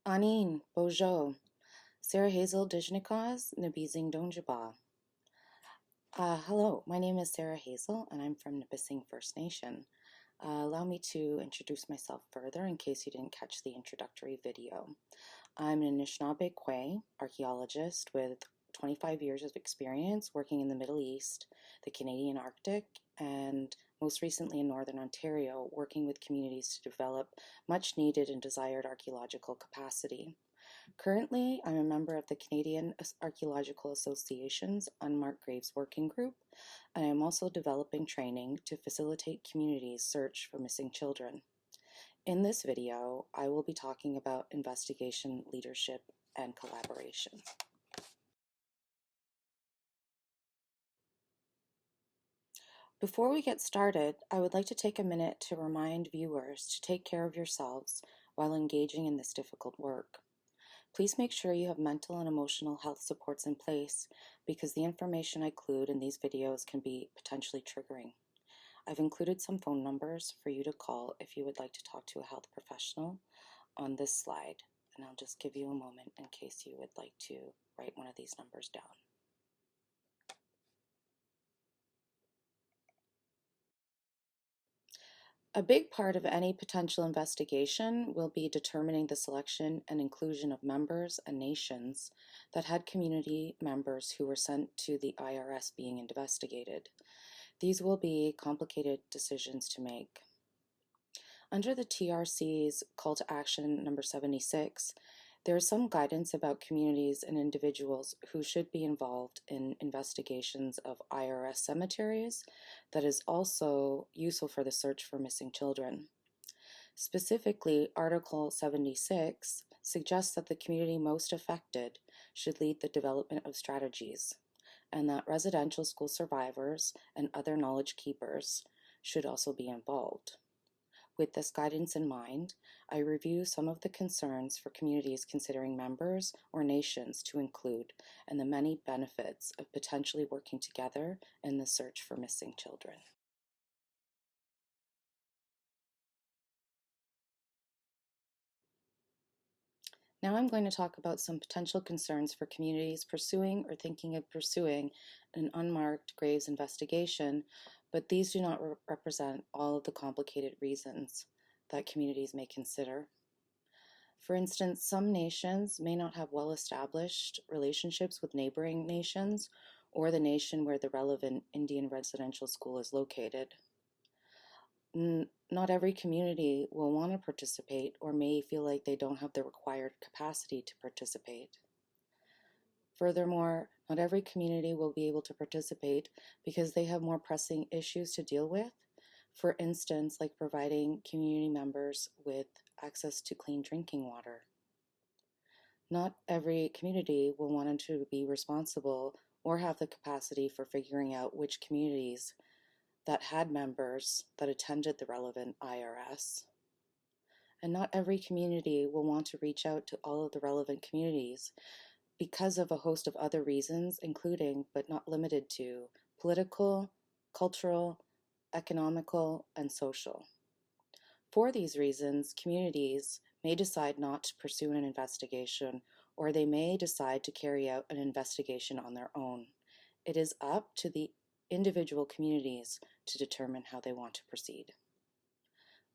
Anin, Bojo, Sarah Hazel Dijnikaz, Nabizing Donjaba. Hello, my name is Sarah Hazel and I'm from Nipissing First Nation. Allow me to introduce myself further in case you didn't catch the introductory video. I'm an Anishinaabe Kwe archaeologist with 25 years of experience working in the Middle East, the Canadian Arctic, and most recently in Northern Ontario, working with communities to develop much needed and desired archaeological capacity. Currently, I'm a member of the Canadian Archaeological Association's Unmarked Graves Working Group, and I am also developing training to facilitate communities' search for missing children. In this video, I will be talking about investigation, leadership, and collaboration. Before we get started, I would like to take a minute to remind viewers to take care of yourselves while engaging in this difficult work. Please make sure you have mental and emotional health supports in place because the information I include in these videos can be potentially triggering. I've included some phone numbers for you to call if you would like to talk to a health professional on this slide, and I'll just give you a moment in case you would like to write one of these numbers down. A big part of any potential investigation will be determining the selection and inclusion of members and nations that had community members who were sent to the IRS being investigated. These will be complicated decisions to make. Under the TRC's Call to Action number 76, there is some guidance about communities and individuals who should be involved in investigations of IRS cemeteries that is also useful for the search for missing children. Specifically, Article 76 suggests that the community most affected should lead the development of strategies, and that residential school survivors and other knowledge keepers should also be involved. With this guidance in mind, I review some of the concerns for communities considering members or nations to include and the many benefits of potentially working together in the search for missing children. Now I'm going to talk about some potential concerns for communities pursuing or thinking of pursuing an unmarked graves investigation, but these do not represent all of the complicated reasons that communities may consider. For instance, some nations may not have well-established relationships with neighboring nations or the nation where the relevant Indian residential school is located. Not every community will want to participate or may feel like they don't have the required capacity to participate. Furthermore, not every community will be able to participate because they have more pressing issues to deal with. For instance, like providing community members with access to clean drinking water. Not every community will want to be responsible or have the capacity for figuring out which communities that had members that attended the relevant IRS. And not every community will want to reach out to all of the relevant communities because of a host of other reasons, including, but not limited to, political, cultural, economical, and social. For these reasons, communities may decide not to pursue an investigation, or they may decide to carry out an investigation on their own. It is up to the individual communities to determine how they want to proceed.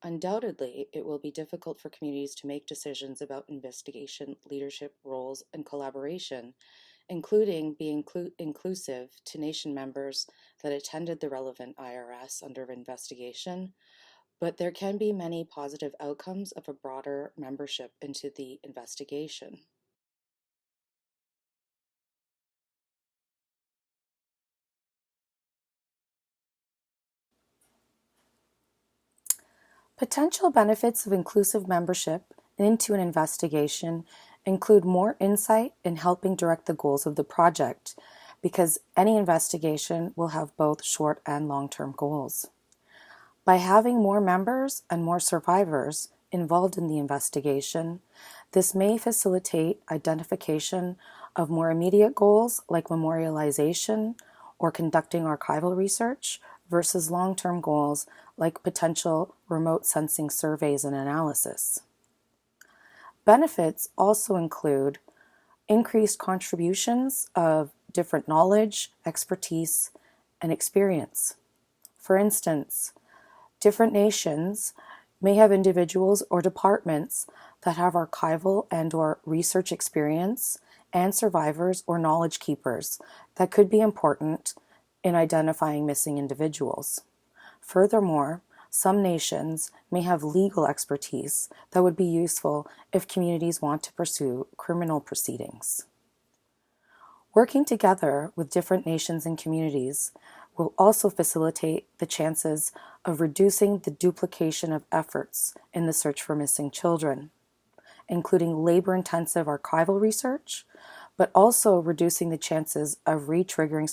Undoubtedly, it will be difficult for communities to make decisions about investigation, leadership roles, and collaboration, including being inclusive to nation members that attended the relevant IRS under investigation, but there can be many positive outcomes of a broader membership into the investigation. Potential benefits of inclusive membership into an investigation include more insight in helping direct the goals of the project, because any investigation will have both short and long-term goals. By having more members and more survivors involved in the investigation, this may facilitate identification of more immediate goals like memorialization or conducting archival research versus long-term goals like potential remote sensing surveys and analysis. Benefits also include increased contributions of different knowledge, expertise, and experience. For instance, different nations may have individuals or departments that have archival and/or research experience and survivors or knowledge keepers that could be important in identifying missing individuals. Furthermore, some nations may have legal expertise that would be useful if communities want to pursue criminal proceedings. Working together with different nations and communities will also facilitate the chances of reducing the duplication of efforts in the search for missing children, including labor-intensive archival research, but also reducing the chances of re-triggering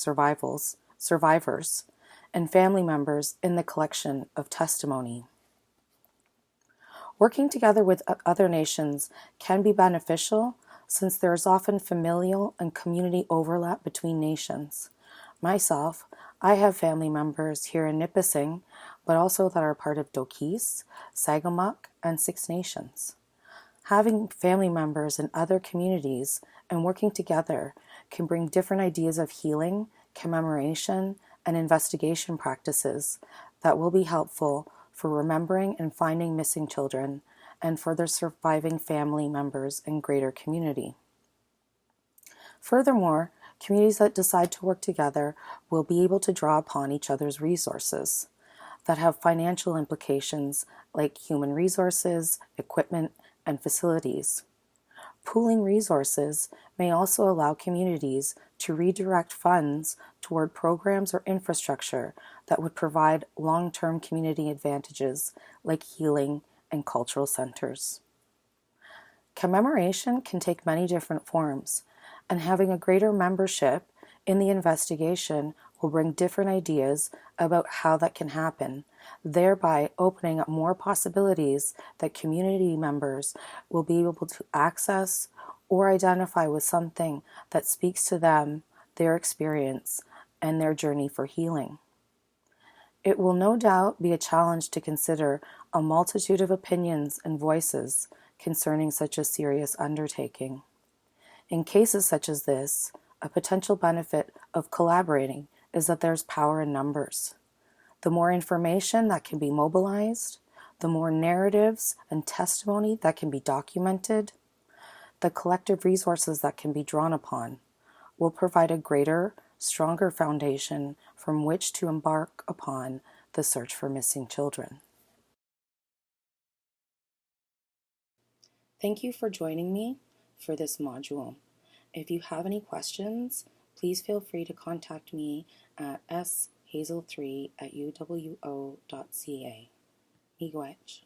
survivors, and family members in the collection of testimony. Working together with other nations can be beneficial since there is often familial and community overlap between nations. Myself, I have family members here in Nipissing, but also that are part of Dokiis, Sagamuk, and Six Nations. Having family members in other communities and working together can bring different ideas of healing, commemoration, and investigation practices that will be helpful for remembering and finding missing children and for their surviving family members and greater community. Furthermore, communities that decide to work together will be able to draw upon each other's resources that have financial implications like human resources, equipment, and facilities. Pooling resources may also allow communities to redirect funds toward programs or infrastructure that would provide long-term community advantages like healing and cultural centers. Commemoration can take many different forms, and having a greater membership in the investigation will bring different ideas about how that can happen, thereby opening up more possibilities that community members will be able to access or identify with something that speaks to them, their experience, and their journey for healing. It will no doubt be a challenge to consider a multitude of opinions and voices concerning such a serious undertaking. In cases such as this, a potential benefit of collaborating is that there's power in numbers. The more information that can be mobilized, the more narratives and testimony that can be documented, the collective resources that can be drawn upon will provide a greater, stronger foundation from which to embark upon the search for missing children. Thank you for joining me for this module. If you have any questions, please feel free to contact me at shazel3@uwo.ca. Miigwech.